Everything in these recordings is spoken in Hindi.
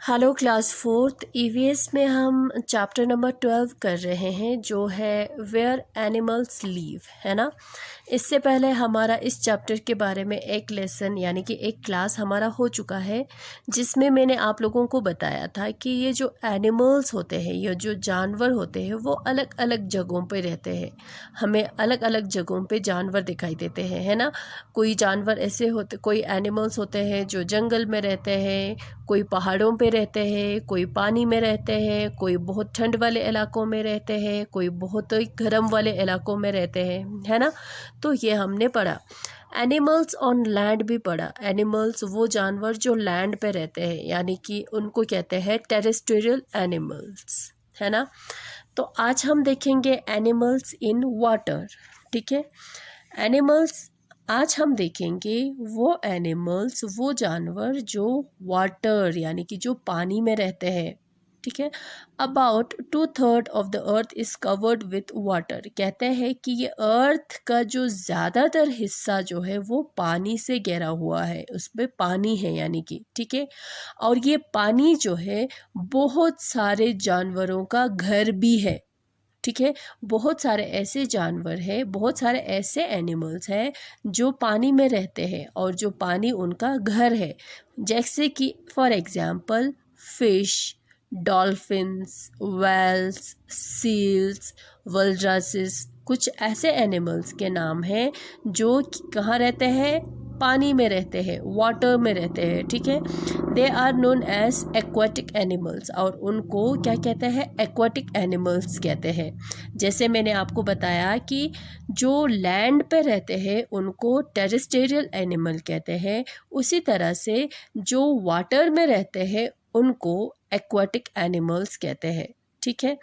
हेलो क्लास फोर्थ ईवीएस में हम चैप्टर नंबर 12 कर रहे हैं जो है वेयर एनिमल्स लीव, है ना। इससे पहले हमारा इस चैप्टर के बारे में एक लेसन यानी कि एक क्लास हमारा हो चुका है, जिसमें मैंने आप लोगों को बताया था कि ये जो एनिमल्स होते हैं, ये जो जानवर होते हैं, वो अलग अलग जगहों पे रहते हैं। हमें अलग अलग जगहों पे जानवर दिखाई देते हैं, है ना। कोई जानवर ऐसे होते, कोई एनिमल्स होते हैं जो जंगल में रहते हैं, कोई पहाड़ों पे रहते हैं, कोई पानी में रहते हैं, कोई बहुत ठंड वाले इलाकों में रहते हैं, कोई बहुत गर्म वाले इलाकों में रहते हैं, है ना। तो ये हमने पढ़ा। एनिमल्स ऑन लैंड भी पढ़ा। एनिमल्स वो जानवर जो लैंड पे रहते हैं, यानी कि उनको कहते हैं टेरेस्ट्रियल एनिमल्स, है ना। तो आज हम देखेंगे एनिमल्स इन वाटर, ठीक है। एनिमल्स आज हम देखेंगे वो एनिमल्स, वो जानवर जो वाटर यानी कि जो पानी में रहते हैं, ठीक है। About 2/3 of the earth is covered with water. कहते हैं कि ये अर्थ का जो ज़्यादातर हिस्सा जो है वो पानी से घिरा हुआ है, उसमें पानी है यानी कि, ठीक है। और ये पानी जो है बहुत सारे जानवरों का घर भी है, ठीक है। बहुत सारे ऐसे जानवर हैं, बहुत सारे ऐसे एनिमल्स हैं जो पानी में रहते हैं और जो पानी उनका घर है। जैसे कि for example fish, dolphins, whales, seals, walruses, कुछ ऐसे एनिमल्स के नाम हैं जो कहाँ रहते हैं, पानी में रहते हैं, वाटर में रहते हैं, ठीक है। They are known as aquatic animals, और उनको क्या कहते हैं, एक्वाटिक एनिमल्स कहते हैं। जैसे मैंने आपको बताया कि जो लैंड पे रहते हैं उनको टेरेस्ट्रियल एनिमल कहते हैं, उसी तरह से जो वाटर में रहते हैं उनको एक्वाटिक एनिमल्स कहते हैं, ठीक है।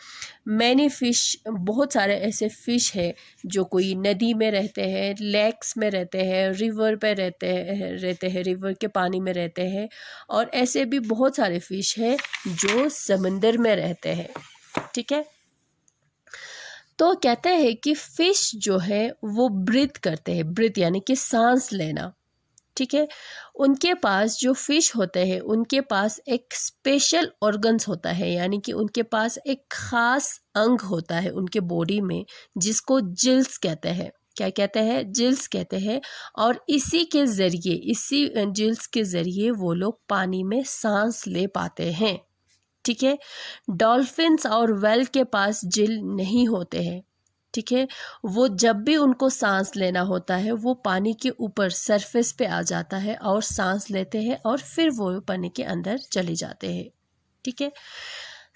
मैनी फिश, बहुत सारे ऐसे फिश है जो कोई नदी में रहते हैं, लेक्स में रहते हैं, रिवर पे रहते हैं, रिवर के पानी में रहते हैं। और ऐसे भी बहुत सारे फिश हैं जो समंदर में रहते हैं, ठीक है। तो कहते हैं कि फिश जो है वो ब्रीथ करते हैं, ब्रीथ यानी कि सांस लेना, ठीक है। उनके पास जो फिश होते हैं उनके पास एक स्पेशल ऑर्गन्स होता है, यानी कि उनके पास एक खास अंग होता है उनके बॉडी में, जिसको जिल्स कहते हैं। क्या कहते हैं, जिल्स कहते हैं। और इसी के ज़रिए, इसी जिल्स के ज़रिए वो लोग पानी में सांस ले पाते हैं, ठीक है। डॉल्फिन्स और वेल के पास जिल नहीं होते हैं, ठीक है। वो जब भी उनको सांस लेना होता है वो पानी के ऊपर सरफेस पे आ जाता है और सांस लेते हैं और फिर वो पानी के अंदर चले जाते हैं, ठीक है।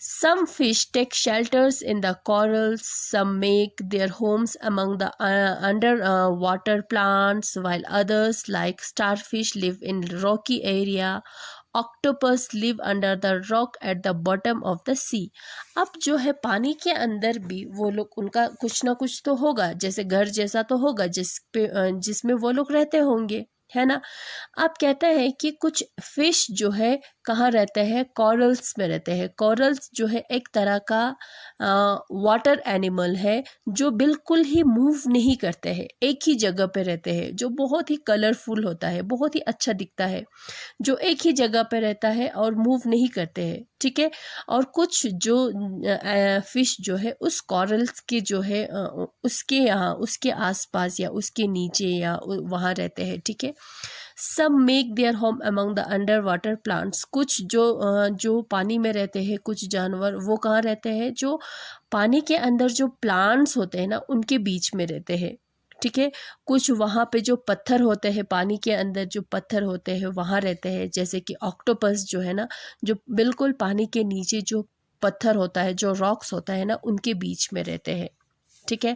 Some fish take shelters in the corals, some make their homes among the underwater plants, while others like starfish live in rocky area. Octopus live under the rock at the bottom of the sea. अब जो है पानी के अंदर भी वो लोग, उनका कुछ ना कुछ तो होगा, जैसे घर जैसा तो होगा जिसमें वो लोग रहते होंगे, है ना। अब कहते हैं कि कुछ फिश जो है कहाँ रहते हैं, कॉरल्स में रहते हैं। कॉरल्स जो है एक तरह का वाटर एनिमल है जो बिल्कुल ही मूव नहीं करते हैं, एक ही जगह पे रहते हैं, जो बहुत ही कलरफुल होता है, बहुत ही अच्छा दिखता है, जो एक ही जगह पे रहता है और मूव नहीं करते हैं, ठीक है। और कुछ जो फिश जो है उस कॉरल्स के जो है उसके यहाँ, उसके आसपास या उसके नीचे या वहाँ रहते हैं, ठीक है। सब make their home among the under water plants, कुछ जो पानी में रहते हैं, कुछ जानवर वो कहाँ रहते हैं, जो पानी के अंदर जो प्लांट्स होते हैं ना उनके बीच में रहते हैं, ठीक है। कुछ वहाँ पे जो पत्थर होते हैं, पानी के अंदर जो पत्थर होते हैं वहाँ रहते हैं, जैसे कि ऑक्टोपस जो है ना, जो बिल्कुल पानी के नीचे जो पत्थर होता है, जो रॉक्स होता है ना, उनके बीच में रहते हैं, ठीक है।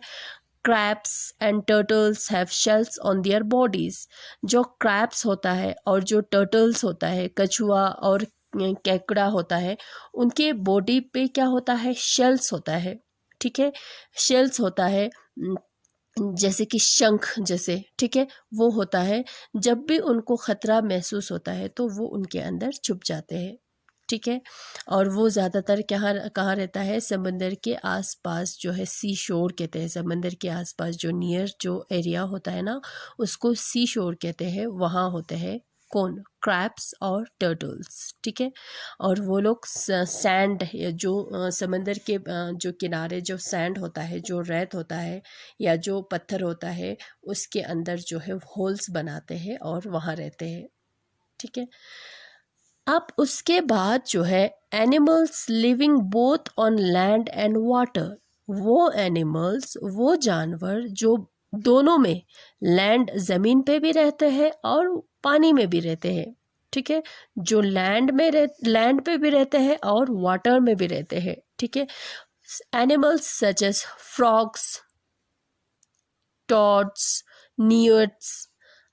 Crabs and turtles have shells on their bodies. जो क्रैब्स होता है और जो टर्टल्स होता है, कछुआ और केकड़ा होता है, उनके बॉडी पे क्या होता है, शेल्स होता है, ठीक है। शेल्स होता है जैसे कि शंख जैसे, ठीक है, वो होता है। जब भी उनको ख़तरा महसूस होता है तो वो उनके अंदर छुप जाते हैं, ठीक है। और वो ज़्यादातर कहाँ रहता है, समंदर के आसपास जो है, सी शोर कहते हैं। समंदर के आसपास जो नियर जो एरिया होता है ना, उसको सी शोर कहते हैं, वहाँ होते हैं, कौन? क्रैब्स और टर्टल्स, ठीक है। और वो लोग सैंड, जो समंदर के जो किनारे जो सैंड होता है, जो रेत होता है या जो पत्थर होता है, उसके अंदर जो है होल्स बनाते हैं और वहाँ रहते हैं, ठीक है। अब उसके बाद जो है animals living both on land and water, वो एनिमल्स, वो जानवर जो दोनों में, लैंड ज़मीन पे भी रहते हैं और पानी में भी रहते हैं, ठीक है। जो लैंड पे भी रहते हैं और वाटर में भी रहते हैं, ठीक है। Animals such as frogs, toads, newts,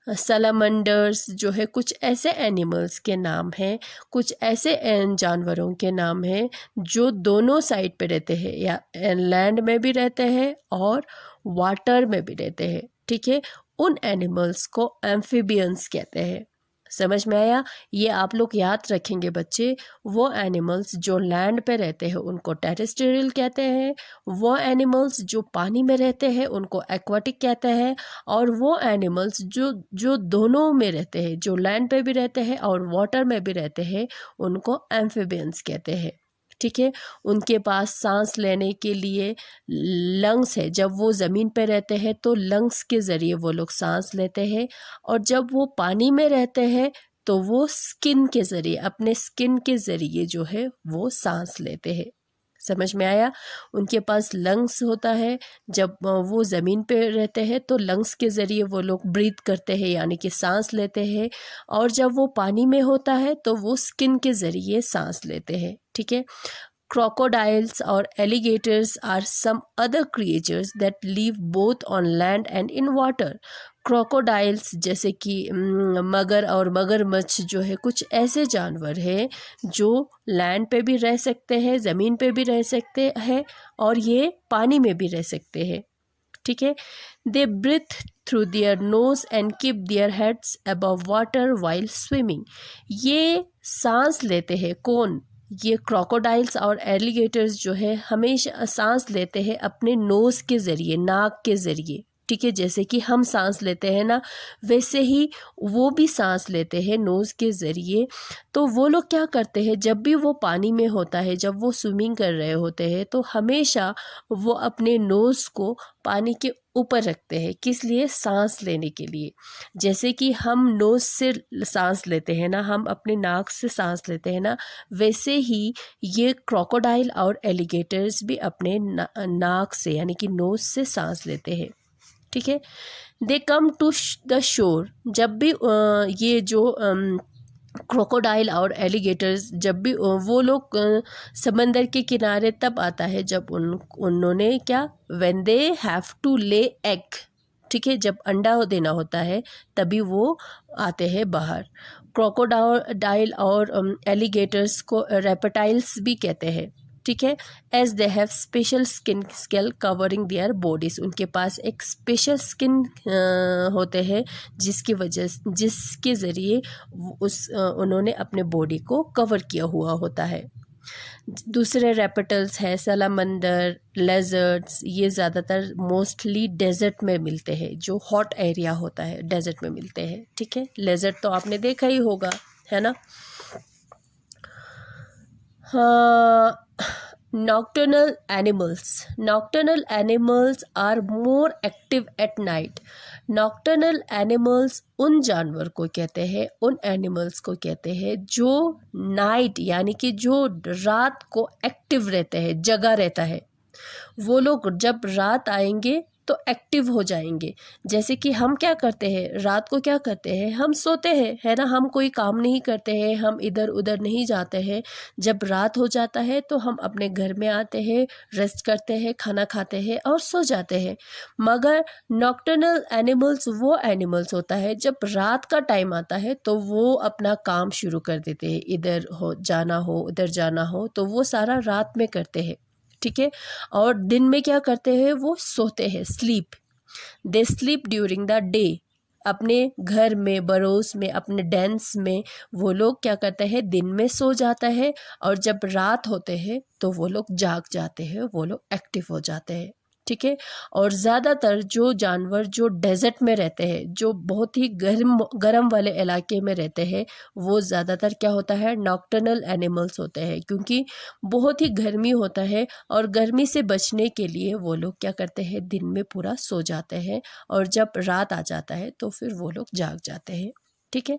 salamanders, जो है कुछ ऐसे एनिमल्स के नाम हैं, कुछ ऐसे जानवरों के नाम हैं जो दोनों साइड पे रहते हैं, या लैंड में भी रहते हैं और वाटर में भी रहते हैं, ठीक है। उन एनिमल्स को एम्फीबियंस कहते हैं। समझ में आया? ये आप लोग याद रखेंगे बच्चे। वो एनिमल्स जो लैंड पे रहते हैं उनको टेरेस्ट्रियल कहते हैं, वो एनिमल्स जो पानी में रहते हैं उनको एक्वाटिक कहते हैं, और वो एनिमल्स जो दोनों में रहते हैं, जो लैंड पे भी रहते हैं और वाटर में भी रहते हैं, उनको एम्फीबियंस कहते हैं, ठीक है। उनके पास सांस लेने के लिए लंग्स है। जब वो ज़मीन पे रहते हैं तो लंग्स के ज़रिए वो लोग सांस लेते हैं, और जब वो पानी में रहते हैं तो वो स्किन के ज़रिए, अपने स्किन के ज़रिए जो है वो सांस लेते हैं। समझ में आया? उनके पास लंग्स होता है। जब वो ज़मीन पे रहते हैं तो लंग्स के ज़रिए वो लोग ब्रीथ करते हैं, यानी कि सांस लेते हैं, और जब वो पानी में होता है तो वो स्किन के ज़रिए सांस लेते हैं, ठीक है। Crocodiles or alligators are some other creatures that live both on land and in water. Crocodiles जैसे कि मगर और मगरमच्छ जो है कुछ ऐसे जानवर हैं जो लैंड पे भी रह सकते हैं, ज़मीन पे भी रह सकते हैं, और ये पानी में भी रह सकते हैं, ठीक है। They breathe through their nose and keep their heads above water while swimming. ये सांस लेते हैं, कौन? ये क्रोकोडाइल्स और एलिगेटर्स जो है हमेशा सांस लेते हैं अपने नोज़ के ज़रिए, नाक के ज़रिए, ठीक है। जैसे कि हम सांस लेते हैं ना, वैसे ही वो भी सांस लेते हैं नोज़ के ज़रिए। तो वो लोग क्या करते हैं, जब भी वो पानी में होता है, जब वो स्विमिंग कर रहे होते हैं, तो हमेशा वो अपने नोज़ को पानी के ऊपर रखते हैं। किस लिए? सांस लेने के लिए। जैसे कि हम नोज़ से सांस लेते हैं ना, हम अपने नाक से सांस लेते हैं ना, वैसे ही ये क्रोकोडाइल और एलिगेटर्स भी अपने नाक से, यानी कि नोज़ से सांस लेते हैं, ठीक है। दे कम टू द शोर, जब भी ये जो क्रोकोडाइल और एलिगेटर्स, जब भी वो लोग समंदर के किनारे तब आता है जब उन्होंने क्या, when they have to lay egg, ठीक है, जब अंडा देना होता है तभी वो आते हैं बाहर। क्रोकोडाइल और एलिगेटर्स को रेप्टाइल्स भी कहते हैं, ठीक है। As they have special skin covering their bodies, उनके पास एक स्पेशल स्किन होते हैं जिसके ज़रिए उन्होंने अपने बॉडी को कवर किया हुआ होता है। दूसरे रेप्टाइल्स है सलामंडर, लेजर्ड्स, ये ज़्यादातर मोस्टली डेजर्ट में मिलते हैं, जो हॉट एरिया होता है डेजर्ट में मिलते हैं, ठीक है। लेजर्ड तो आपने देखा ही होगा, है ना। Nocturnal animals are more active at night. Nocturnal animals उन जानवर को कहते हैं, उन एनिमल्स को कहते हैं जो नाइट, यानी कि जो रात को एक्टिव रहते हैं, जगा रहता है। वो लोग जब रात आएंगे तो एक्टिव हो जाएंगे। जैसे कि हम क्या करते हैं, रात को क्या करते हैं, हम सोते हैं, है ना, हम कोई काम नहीं करते हैं, हम इधर उधर नहीं जाते हैं। जब रात हो जाता है तो हम अपने घर में आते हैं, रेस्ट करते हैं, खाना खाते हैं और सो जाते हैं। मगर नॉक्टर्नल एनिमल्स वो एनिमल्स होता है जब रात का टाइम आता है तो वो अपना काम शुरू कर देते हैं, इधर हो जाना हो, उधर जाना हो, तो वो सारा रात में करते हैं, ठीक है। और दिन में क्या करते हैं, वो सोते हैं, sleep. They sleep during the day. अपने घर में, बरोस में, अपने डेंस में वो लोग क्या करते हैं, दिन में सो जाता है, और जब रात होते हैं तो वो लोग जाग जाते हैं, वो लोग एक्टिव हो जाते हैं, ठीक है। और ज़्यादातर जो जानवर जो डेजर्ट में रहते हैं, जो बहुत ही गर्म वाले इलाके में रहते हैं, वो ज़्यादातर क्या होता है, नॉक्टर्नल एनिमल्स होते हैं, क्योंकि बहुत ही गर्मी होता है और गर्मी से बचने के लिए वो लोग क्या करते हैं, दिन में पूरा सो जाते हैं और जब रात आ जाता है तो फिर वो लोग जाग जाते हैं। ठीक है।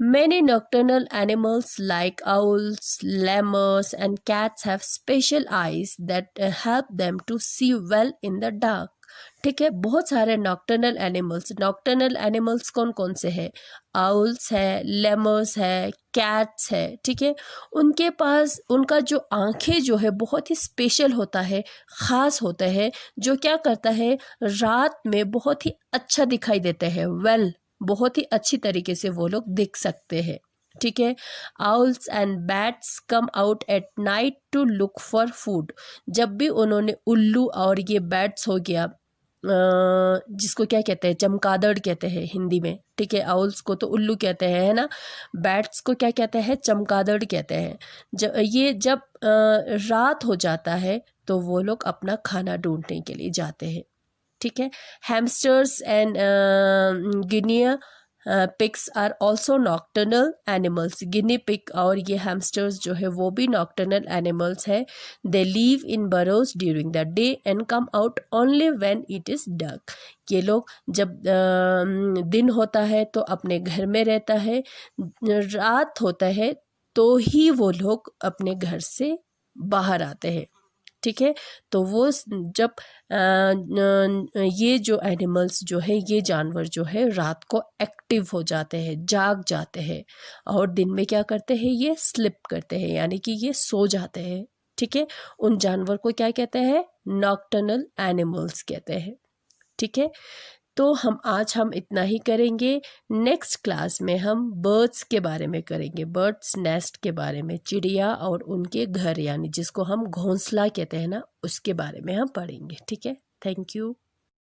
Many nocturnal animals like owls, lemurs and cats have special eyes that help them to see well in the dark. ठीक है। बहुत सारे नॉक्टर्नल एनिमल्स कौन कौन से हैं? आउल्स है, लेमर्स है, कैट्स है। ठीक है। उनके पास उनका जो आंखें जो है बहुत ही स्पेशल होता है, ख़ास होता है, जो क्या करता है, रात में बहुत ही अच्छा दिखाई देते हैं, बहुत ही अच्छी तरीके से वो लोग दिख सकते हैं। ठीक है। Owls and bats come out at night to look for food. जब भी उन्होंने उल्लू और ये बैट्स हो गया, जिसको क्या कहते हैं, चमगादड़ कहते हैं हिंदी में। ठीक है। आउल्स को तो उल्लू कहते हैं, है ना। बैट्स को क्या कहते हैं, चमगादड़ कहते हैं। जब रात हो जाता है तो वो लोग अपना खाना ढूंढने के लिए जाते हैं। ठीक है। Hamsters and guinea pigs are also nocturnal animals. Guinea pig और ये हैमस्टर्स जो है वो भी नॉक्टर्नल एनिमल्स है। They live in burrows during the day and come out only when it is dark. ये लोग जब दिन होता है तो अपने घर में रहता है, रात होता है तो ही वो लोग अपने घर से बाहर आते हैं। ठीक है। तो वो जब ये जो एनिमल्स जो है, ये जानवर जो है रात को एक्टिव हो जाते हैं, जाग जाते हैं, और दिन में क्या करते हैं, ये स्लिप करते हैं, यानी कि ये सो जाते हैं। ठीक है। उन जानवर को क्या कहते हैं, नॉक्टर्नल एनिमल्स कहते हैं। ठीक है। तो आज हम इतना ही करेंगे। नेक्स्ट क्लास में हम बर्ड्स के बारे में करेंगे, बर्ड्स नेस्ट के बारे में, चिड़िया और उनके घर, यानी जिसको हम घोंसला कहते हैं ना, उसके बारे में हम पढ़ेंगे। ठीक है। Thank you.